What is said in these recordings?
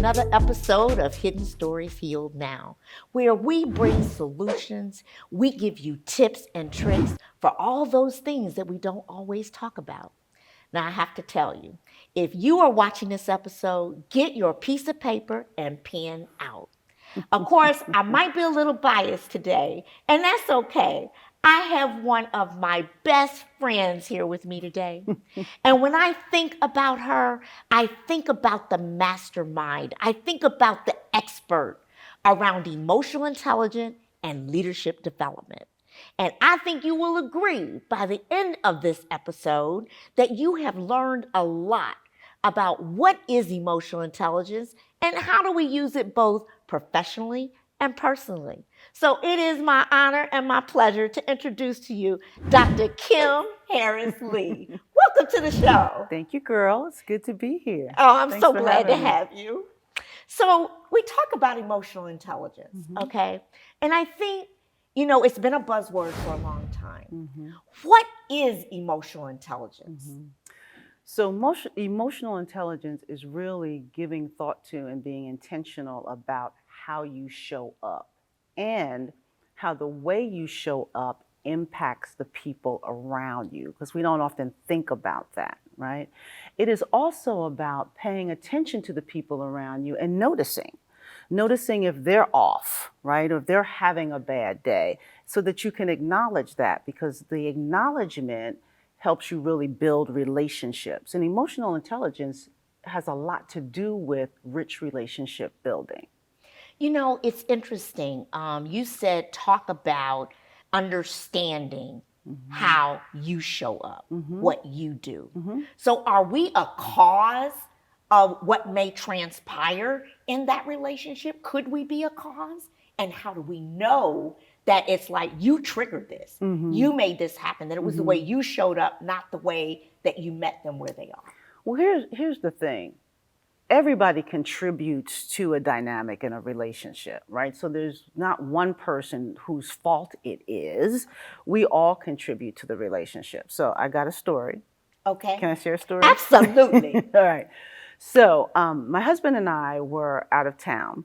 another episode of Hidden Stories Healed Now, where we bring solutions, we give you tips and tricks for all those things that we don't always talk about. Now, I have to tell you, if you are watching this episode, get your piece of paper and pen out. Of course, I might be a little biased today, and that's okay. I have one of my best friends here with me today. And when I think about her, I think about the mastermind. I think about the expert around emotional intelligence and leadership development. And I think you will agree by the end of this episode that you have learned a lot about what is emotional intelligence and how do we use it both professionally and personally. So it is my honor and my pleasure to introduce to you Dr. Kim Harris Lee. Welcome to the show. Thank you, girl. It's good to be here. Oh, I'm Thanks so for glad to having me. have you. So we talk about emotional intelligence, okay? And I think, it's been a buzzword for a long time. What is emotional intelligence? So emotional intelligence is really giving thought to and being intentional about how you show up and how the way you show up impacts the people around you, because we don't often think about that, right? It is also about paying attention to the people around you and noticing if they're off, right? Or if they're having a bad day, so that you can acknowledge that, because the acknowledgement helps you really build relationships. And emotional intelligence has a lot to do with rich relationship building. It's interesting. You said talk about understanding how you show up, what you do. So are we a cause of what may transpire in that relationship? Could we be a cause? And how do we know that it's like you triggered this, you made this happen, that it was the way you showed up, not the way that you met them where they are? Well, here's the thing. Everybody contributes to a dynamic in a relationship, right? So there's not one person whose fault it is. We all contribute to the relationship. So I got a story. Okay. Can I share a story? Absolutely. All right. So my husband and I were out of town.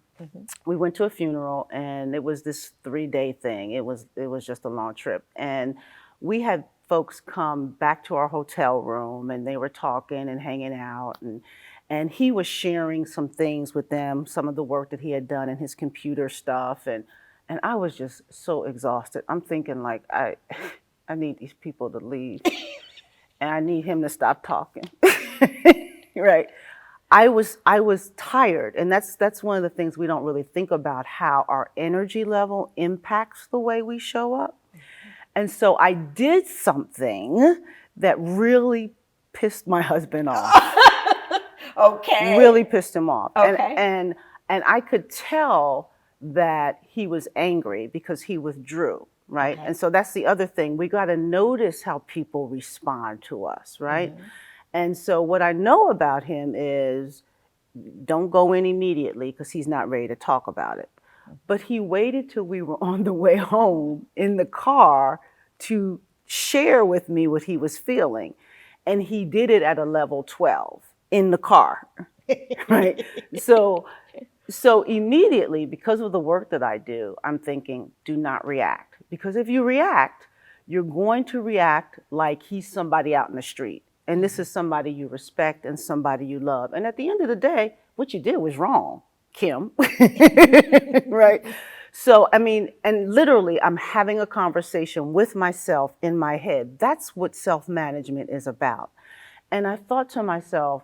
We went to a funeral, and it was this 3-day thing. It was just a long trip. And we had folks come back to our hotel room, and they were talking and hanging out, and he was sharing some things with them, some of the work that he had done in his computer stuff, and I was just so exhausted. I'm thinking, like, I need these people to leave, and I need him to stop talking. Right? I was tired, and that's one of the things we don't really think about, how our energy level impacts the way we show up. And so I did something that really pissed my husband off. Okay. Really pissed him off. Okay. And I could tell that he was angry because he withdrew, right? Okay. And so that's the other thing. We got to notice how people respond to us, right? And so what I know about him is don't go in immediately, because he's not ready to talk about it. But he waited till we were on the way home in the car to share with me what he was feeling. And he did it at a level 12 in the car, right? So immediately, because of the work that I do, I'm thinking, do not react. Because if you react, you're going to react like he's somebody out in the street. And this is somebody you respect and somebody you love. And at the end of the day, what you did was wrong, Kim, right? So, I mean, and literally I'm having a conversation with myself in my head. That's what self-management is about. And I thought to myself,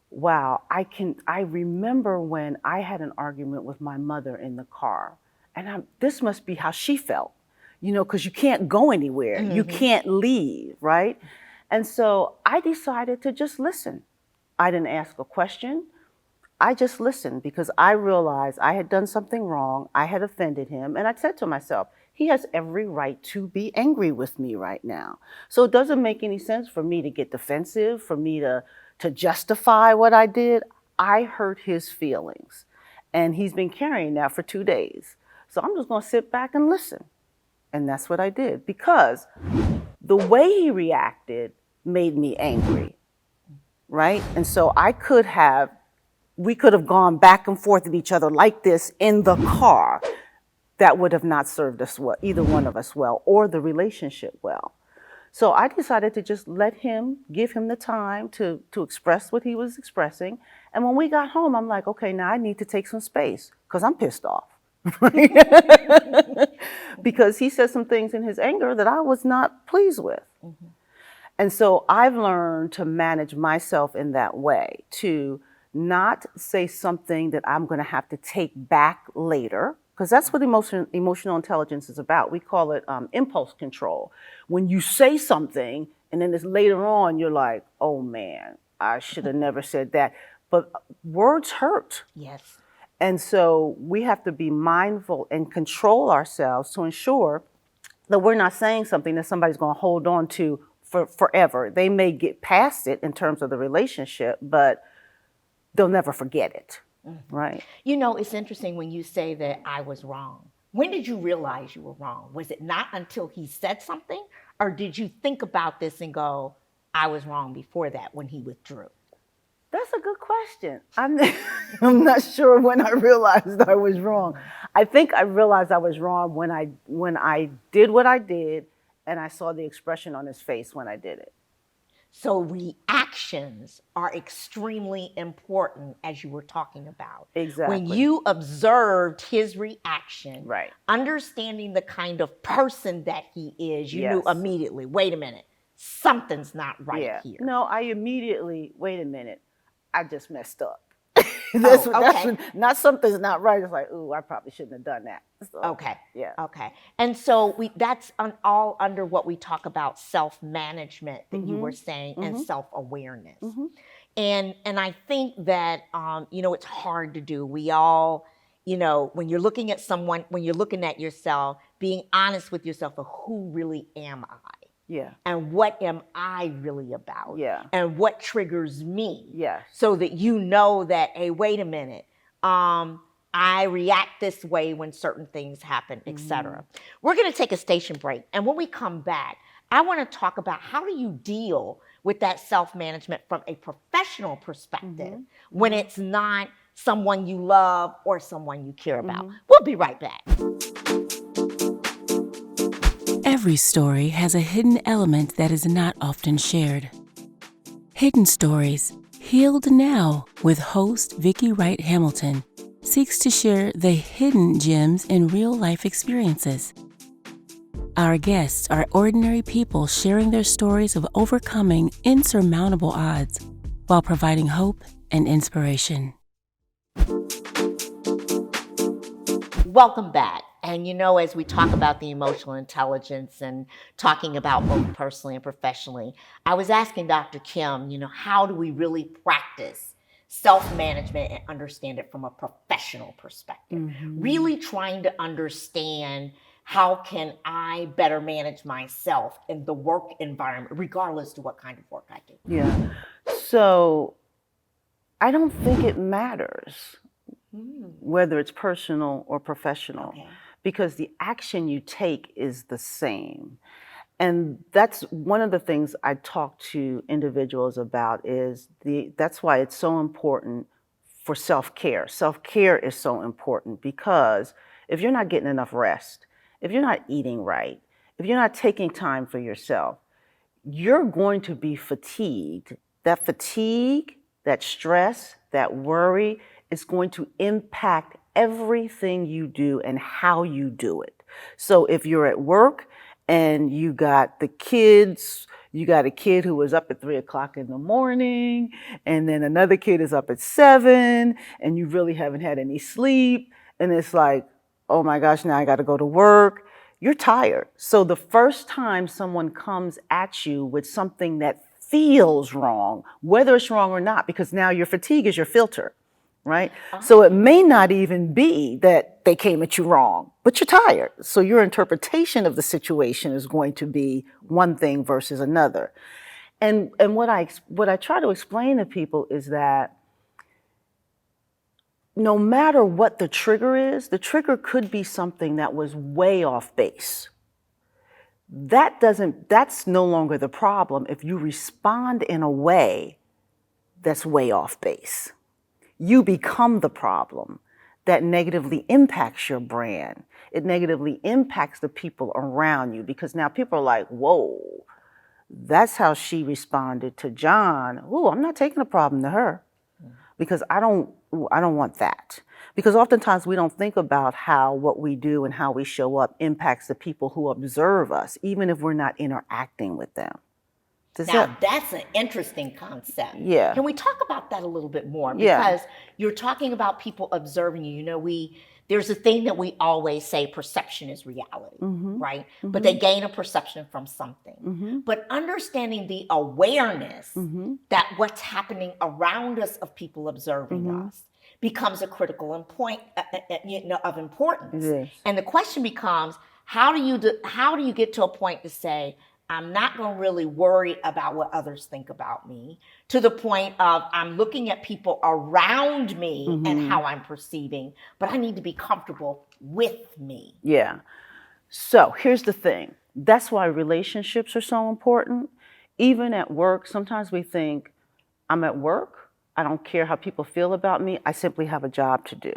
wow, I remember when I had an argument with my mother in the car, and this must be how she felt, because you can't go anywhere. You can't leave, right? And so I decided to just listen. I didn't ask a question. I just listened, because I realized I had done something wrong. I had offended him. And I said to myself, he has every right to be angry with me right now. So it doesn't make any sense for me to get defensive, for me to justify what I did. I hurt his feelings. And he's been carrying that for 2 days. So I'm just going to sit back and listen. And that's what I did, because the way he reacted made me angry, right? And so I could have we could have gone back and forth at each other like this in the car. That would have not served us well, either one of us well, or the relationship well. So I decided to just give him the time to express what he was expressing. And when we got home, I'm like, okay, now I need to take some space because I'm pissed off. Because he said some things in his anger that I was not pleased with. Mm-hmm. And so I've learned to manage myself in that way, to not say something that I'm going to have to take back later, because that's what emotional intelligence is about. We call it impulse control. When you say something and then it's later on, you're like, oh man, I should have never said that. But words hurt. Yes. And so we have to be mindful and control ourselves to ensure that we're not saying something that somebody's going to hold on to for forever. They may get past it in terms of the relationship, but they'll never forget it, right? You know, it's interesting when you say that I was wrong. When did you realize you were wrong? Was it not until he said something, or did you think about this and go, I was wrong before that when he withdrew? That's a good question. I'm not sure when I realized I was wrong. I think I realized I was wrong when I did what I did and I saw the expression on his face when I did it. So reactions are extremely important, as you were talking about. Exactly. When you observed his reaction, right, understanding the kind of person that he is, you yes, knew immediately, wait a minute, something's not right here. No, I immediately, wait a minute, I just messed up. Okay. Not something's not right. It's like, ooh, I probably shouldn't have done that. So, okay. Yeah. Okay. And so that's all under what we talk about self-management that you were saying, and self-awareness. And I think that, it's hard to do. We all, when you're looking at someone, when you're looking at yourself, being honest with yourself of who really am I? Yeah. And what am I really about? Yeah. And what triggers me? Yeah. So that you know that, hey, wait a minute, I react this way when certain things happen, etc. We're going to take a station break. And when we come back, I want to talk about how do you deal with that self-management from a professional perspective when it's not someone you love or someone you care about. We'll be right back. Every story has a hidden element that is not often shared. Hidden Stories, Healed Now, with host Vicki Wright Hamilton, seeks to share the hidden gems in real-life experiences. Our guests are ordinary people sharing their stories of overcoming insurmountable odds while providing hope and inspiration. Welcome back. And as we talk about the emotional intelligence and talking about both personally and professionally, I was asking Dr. Kim, how do we really practice self-management and understand it from a professional perspective? Really trying to understand how can I better manage myself in the work environment, regardless to what kind of work I do. Yeah. So I don't think it matters whether it's personal or professional. Okay. Because the action you take is the same. And that's one of the things I talk to individuals about that's why it's so important for self-care. Self-care is so important because if you're not getting enough rest, if you're not eating right, if you're not taking time for yourself, you're going to be fatigued. That fatigue, that stress, that worry is going to impact everything you do and how you do it. So if you're at work and you got a kid who was up at 3:00 in the morning, and then another kid is up at 7, and you really haven't had any sleep, and it's like, oh my gosh, now I got to go to work. You're tired. So the first time someone comes at you with something that feels wrong, whether it's wrong or not, because now your fatigue is your filter. Right? So it may not even be that they came at you wrong, but you're tired. So your interpretation of the situation is going to be one thing versus another. And what I try to explain to people is that no matter what the trigger is, the trigger could be something that was way off base. That's no longer the problem if you respond in a way that's way off base. you become the problem that negatively impacts your brand. It negatively impacts the people around you, because now people are like, whoa, that's how she responded to John. Oh, I'm not taking a problem to her, because I don't want that. Because oftentimes we don't think about how what we do and how we show up impacts the people who observe us, even if we're not interacting with them. Now, that's an interesting concept. Yeah. Can we talk about that a little bit more? Yeah. Because you're talking about people observing you. You know, there's a thing that we always say, perception is reality, right? But they gain a perception from something. But understanding the awareness that what's happening around us of people observing us becomes a critical point of importance. Yes. And the question becomes, how do you get to a point to say, I'm not going to really worry about what others think about me, to the point of I'm looking at people around me and how I'm perceiving, but I need to be comfortable with me. Yeah. So here's the thing. That's why relationships are so important. Even at work, sometimes we think, I'm at work, I don't care how people feel about me, I simply have a job to do.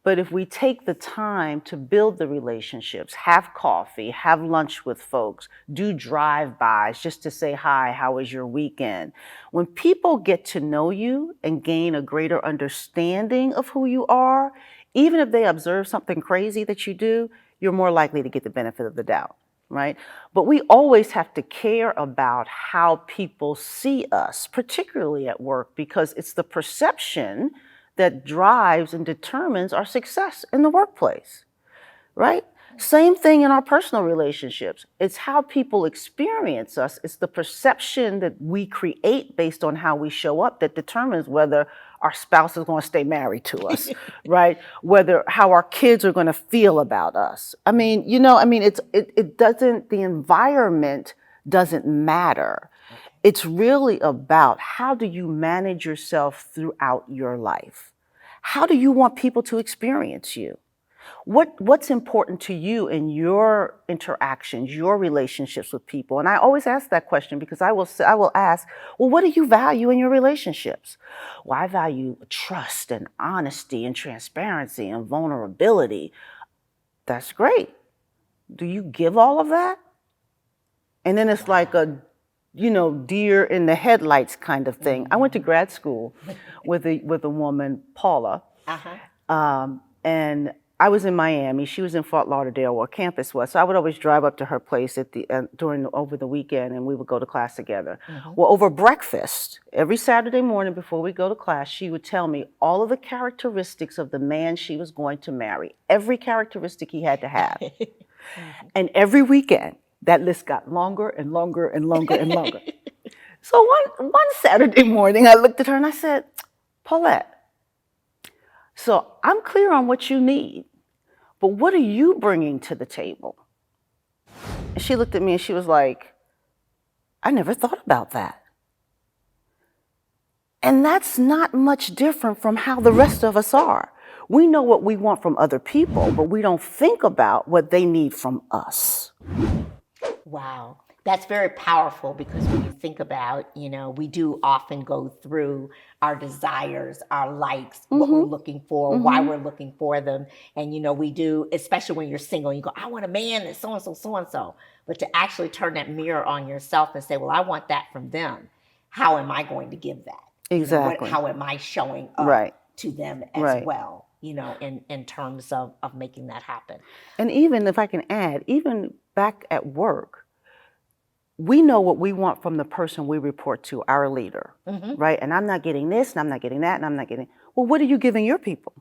But if we take the time to build the relationships, have coffee, have lunch with folks, do drive-bys just to say, hi, how was your weekend? When people get to know you and gain a greater understanding of who you are, even if they observe something crazy that you do, you're more likely to get the benefit of the doubt. Right? But we always have to care about how people see us, particularly at work, because it's the perception that drives and determines our success in the workplace, right? Same thing in our personal relationships. It's how people experience us. It's the perception that we create based on how we show up that determines whether our spouse is going to stay married to us, right? Whether how our kids are going to feel about us. I mean, it doesn't, the environment doesn't matter. It's really about how do you manage yourself throughout your life? How do you want people to experience you? What's important to you in your interactions, your relationships with people? And I always ask that question, because I will ask, well, what do you value in your relationships? Well, I value trust and honesty and transparency and vulnerability. That's great. Do you give all of that? And then it's like a, deer in the headlights kind of thing. I went to grad school with a woman, Paula, and I was in Miami. She was in Fort Lauderdale, where campus was. So I would always drive up to her place over the weekend, and we would go to class together. Well, over breakfast, every Saturday morning before we go to class, she would tell me all of the characteristics of the man she was going to marry, every characteristic he had to have. And every weekend, that list got longer and longer and longer and longer. So one Saturday morning, I looked at her and I said, Paulette, so I'm clear on what you need, but what are you bringing to the table? And she looked at me and she was like, I never thought about that. And that's not much different from how the rest of us are. We know what we want from other people, but we don't think about what they need from us. Wow. That's very powerful, because when you think about, we do often go through our desires, our likes, what we're looking for, why we're looking for them. And, we do, especially when you're single, you go, I want a man that's so-and-so, so-and-so. But to actually turn that mirror on yourself and say, well, I want that from them. How am I going to give that? Exactly. How am I showing up to them as well, in terms of making that happen? And even if I can add, even back at work, we know what we want from the person we report to, our leader, right? And I'm not getting this, and I'm not getting that, and I'm not getting, well, what are you giving your people?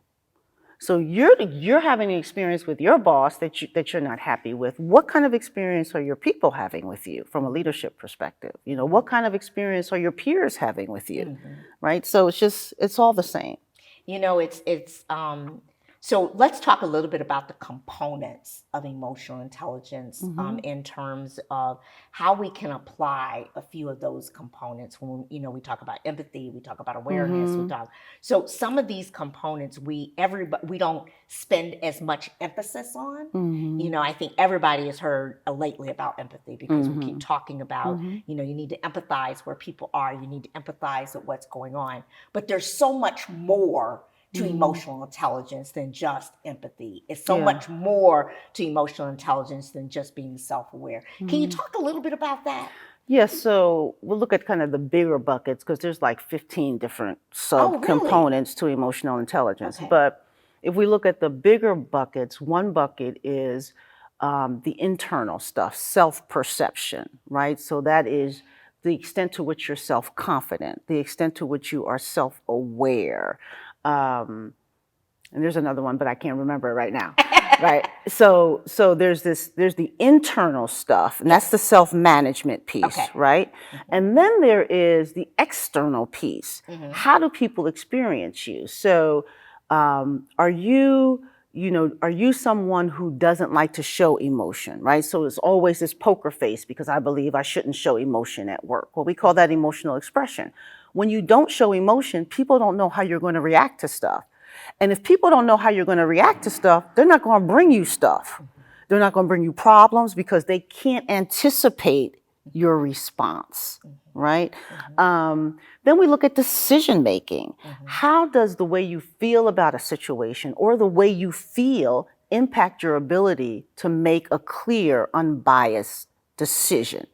So you're having an experience with your boss that you're not happy with. What kind of experience are your people having with you from a leadership perspective? What kind of experience are your peers having with you, right? So it's all the same. It's So let's talk a little bit about the components of emotional intelligence in terms of how we can apply a few of those components. When we talk about empathy, we talk about awareness, so some of these components we don't spend as much emphasis on. I think everybody has heard lately about empathy because we keep talking about you need to empathize where people are, you need to empathize with what's going on, but there's so much more to emotional intelligence than just empathy. It's so much more to emotional intelligence than just being self-aware. Can you talk a little bit about that? Yes, so we'll look at kind of the bigger buckets because there's like 15 different sub-components to emotional intelligence. Okay. But if we look at the bigger buckets, one bucket is the internal stuff, self-perception, right? So that is the extent to which you're self-confident, the extent to which you are self-aware. And there's another one, but I can't remember it right now. Right. So there's the internal stuff, and that's the self-management piece, right? And then there is the external piece. How do people experience you? So are you someone who doesn't like to show emotion, right? So it's always this poker face because I believe I shouldn't show emotion at work. Well, we call that emotional expression. When you don't show emotion, people don't know how you're going to react to stuff. And if people don't know how you're going to react to stuff, they're not going to bring you stuff. They're not going to bring you problems because they can't anticipate your response, right? Then we look at decision making. How does the way you feel about a situation or the way you feel impact your ability to make a clear, unbiased decision?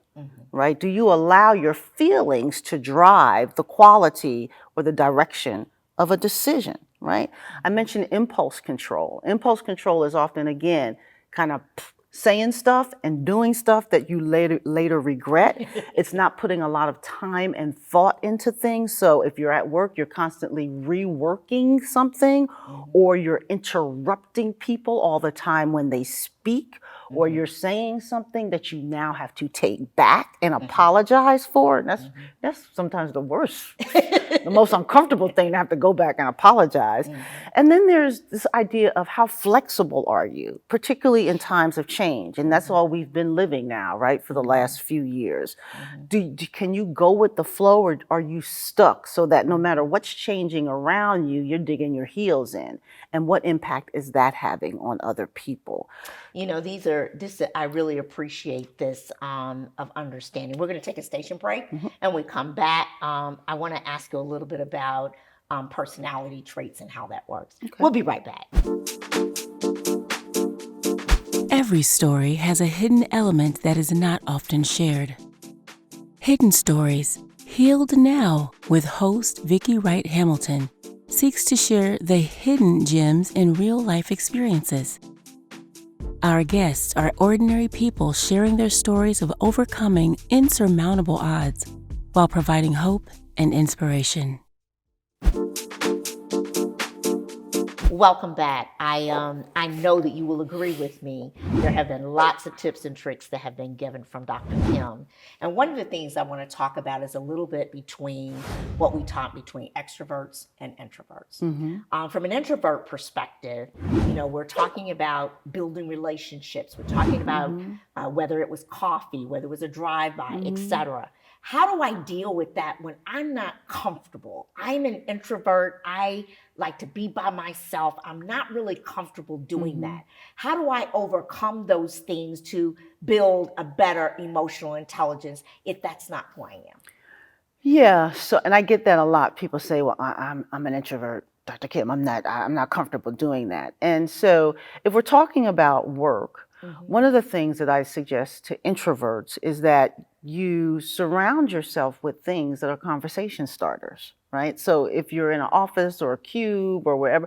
Right? Do you allow your feelings to drive the quality or the direction of a decision, right? I mentioned impulse control. Impulse control is often, again, kind of saying stuff and doing stuff that you later regret. It's not putting a lot of time and thought into things. So if you're at work, you're constantly reworking something, or you're interrupting people all the time when they speak, or you're saying something that you now have to take back and apologize for. And that's sometimes the worst, the most uncomfortable thing, to have to go back and apologize. And then there's this idea of how flexible are you, particularly in times of change. And that's all we've been living now, right, for the last few years. Can you go with the flow, or are you stuck so that no matter what's changing around you, you're digging your heels in? And what impact is that having on other people? I really appreciate this of understanding. We're going to take a station break, and we come back. I want to ask you a little bit about personality traits and how that works. We'll be right back. Every story has a hidden element that is not often shared. Hidden Stories, Healed Now, with host Vicki Wright Hamilton, seeks to share the hidden gems in real-life experiences. Our guests are ordinary people sharing their stories of overcoming insurmountable odds while providing hope and inspiration. Welcome back. I know that you will agree with me. There have been lots of tips and tricks that have been given from Dr. Kim. And one of the things I want to talk about is a little bit between what we taught between extroverts and introverts. From an introvert perspective, we're talking about building relationships. We're talking about whether it was coffee, whether it was a drive-by, etc. How do I deal with that when I'm not comfortable? I'm an introvert. I like to be by myself. I'm not really comfortable doing that. How do I overcome those things to build a better emotional intelligence if that's not who I am? Yeah. So, and I get that a lot. People say, "Well, I'm an introvert, Dr. Kim. I'm not comfortable doing that." And so, if we're talking about work, one of the things that I suggest to introverts is that you surround yourself with things that are conversation starters, right? So if you're in an office or a cube or wherever,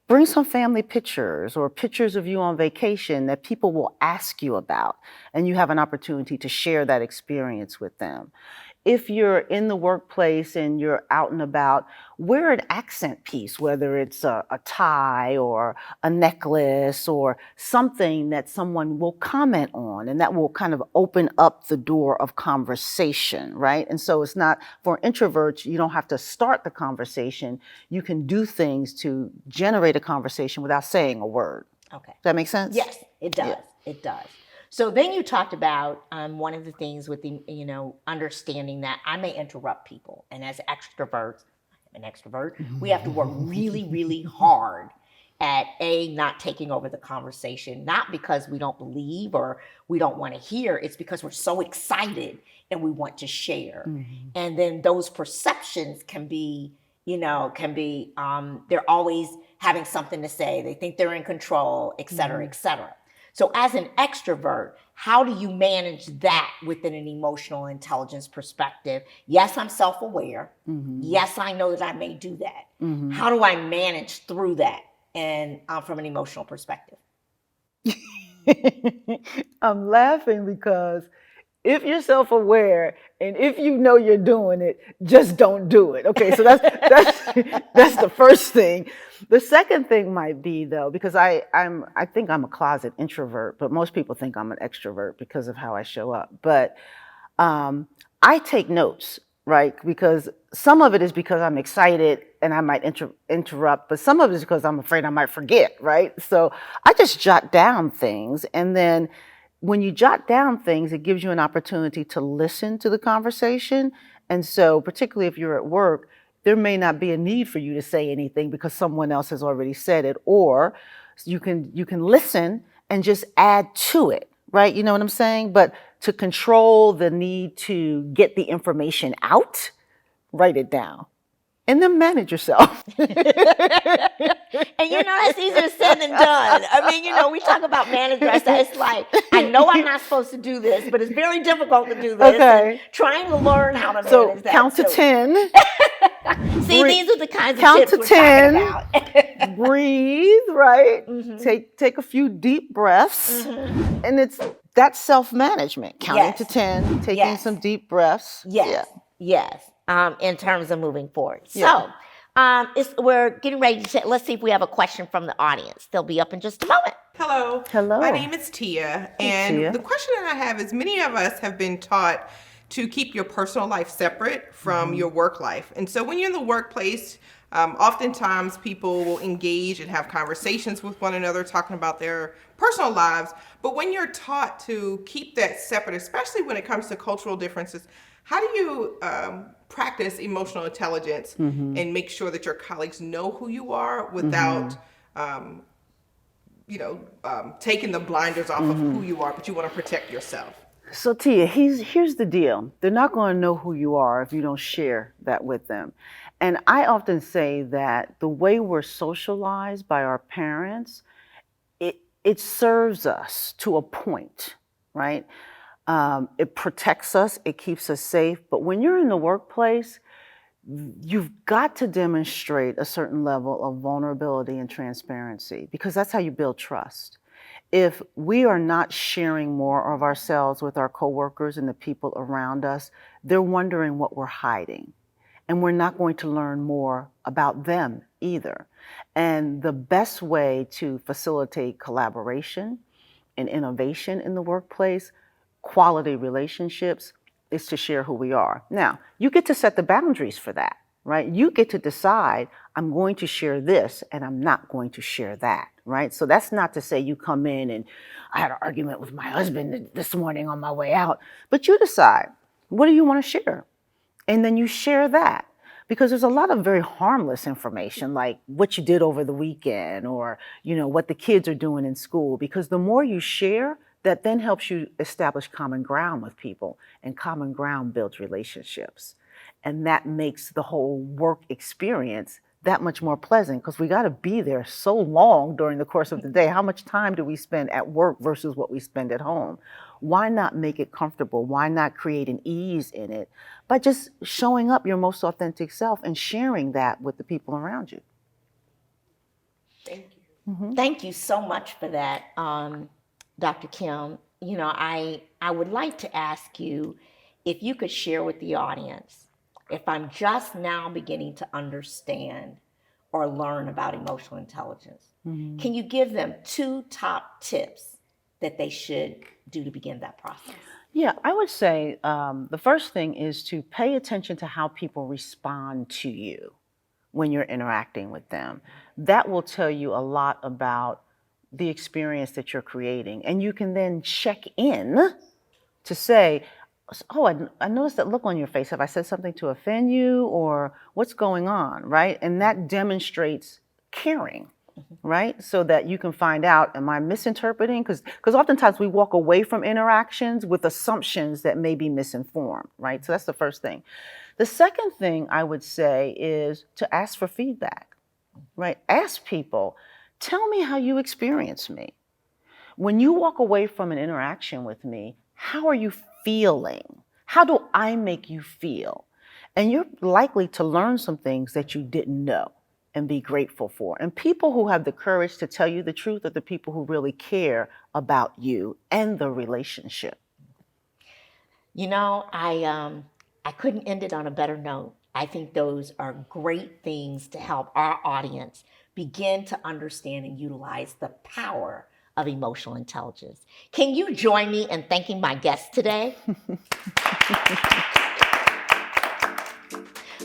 bring some family pictures or pictures of you on vacation that people will ask you about, and you have an opportunity to share that experience with them. if you're in the workplace and you're out and about, wear an accent piece, whether it's a tie or a necklace or something that someone will comment on, and that will kind of open up the door of conversation, right? And so it's not, for introverts, you don't have to start the conversation. You can do things to generate a conversation without saying a word. Okay. Does that make sense? Yes, it does. Yeah. It does. So then you talked about one of the things with the, understanding that I may interrupt people. And as extroverts, I'm an extrovert, we have to work really, really hard at not taking over the conversation, not because we don't believe or we don't want to hear. It's because we're so excited and we want to share. And then those perceptions can be, they're always having something to say. They think they're in control, et cetera, et cetera. So as an extrovert, how do you manage that within an emotional intelligence perspective? Yes, I'm self-aware. Yes, I know that I may do that. How do I manage through that and from an emotional perspective? I'm laughing because if you're self-aware and if you know you're doing it, just don't do it. Okay, so that's the first thing. The second thing might be, though, because I think I'm a closet introvert, but most people think I'm an extrovert because of how I show up. But I take notes, right? Because some of it is because I'm excited and I might interrupt, but some of it is because I'm afraid I might forget, right? So I just jot down things, and then when you jot down things, it gives you an opportunity to listen to the conversation. And so particularly if you're at work, there may not be a need for you to say anything because someone else has already said it, or you can listen and just add to it, right? You know what I'm saying? But to control the need to get the information out, write it down. And then manage yourself. And that's easier said than done. I mean, we talk about managers. It's like, I know I'm not supposed to do this, but it's very difficult to do this. Okay. And trying to learn how to So manage that. count to 10. See, these are the kinds of count tips to we're 10. talking about. Breathe, right? Take a few deep breaths. And that's self-management. Counting to 10, taking some deep breaths. Yes. In terms of moving forward. So we're getting ready to, let's see if we have a question from the audience. They'll be up in just a moment. Hello. My name is Tia. And the question that I have is, many of us have been taught to keep your personal life separate from your work life. And so when you're in the workplace, oftentimes people will engage and have conversations with one another, talking about their personal lives. But when you're taught to keep that separate, especially when it comes to cultural differences, how do you practice emotional intelligence and make sure that your colleagues know who you are without, taking the blinders off of who you are, but you want to protect yourself? So Tia, here's the deal. They're not going to know who you are if you don't share that with them. And I often say that the way we're socialized by our parents, it serves us to a point, right? It protects us, it keeps us safe. But when you're in the workplace, you've got to demonstrate a certain level of vulnerability and transparency, because that's how you build trust. If we are not sharing more of ourselves with our coworkers and the people around us, they're wondering what we're hiding. And we're not going to learn more about them either. And the best way to facilitate collaboration and innovation in the workplace, quality relationships, is to share who we are. Now, you get to set the boundaries for that, right? You get to decide, I'm going to share this and I'm not going to share that, right? So that's not to say you come in and I had an argument with my husband this morning on my way out, but you decide, what do you want to share? And then you share that. Because there's a lot of very harmless information, like what you did over the weekend, or what the kids are doing in school. Because the more you share, that then helps you establish common ground with people, and common ground builds relationships. And that makes the whole work experience that much more pleasant, because we got to be there so long during the course of the day. How much time do we spend at work versus what we spend at home? Why not make it comfortable? Why not create an ease in it by just showing up your most authentic self and sharing that with the people around you? Thank you. Thank you so much for that, Dr. Kim. I would like to ask you, if you could share with the audience, if I'm just now beginning to understand or learn about emotional intelligence, can you give them 2 top tips that they should do to begin that process? Yeah, I would say the first thing is to pay attention to how people respond to you when you're interacting with them. That will tell you a lot about the experience that you're creating. And you can then check in to say, oh, I noticed that look on your face. Have I said something to offend you, or what's going on, right? And that demonstrates caring, right? So that you can find out, am I misinterpreting? Because oftentimes we walk away from interactions with assumptions that may be misinformed, right? So that's the first thing. The second thing I would say is to ask for feedback, right? Ask people, tell me how you experience me. When you walk away from an interaction with me, how are you feeling? How do I make you feel? And you're likely to learn some things that you didn't know and be grateful for. And people who have the courage to tell you the truth are the people who really care about you and the relationship. You know, I couldn't end it on a better note. I think those are great things to help our audience begin to understand and utilize the power of emotional intelligence. Can you join me in thanking my guests today?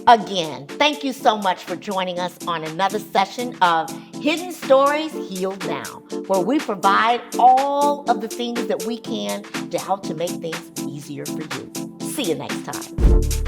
Again, thank you so much for joining us on another session of Hidden Stories Healed Now, where we provide all of the things that we can to help to make things easier for you. See you next time.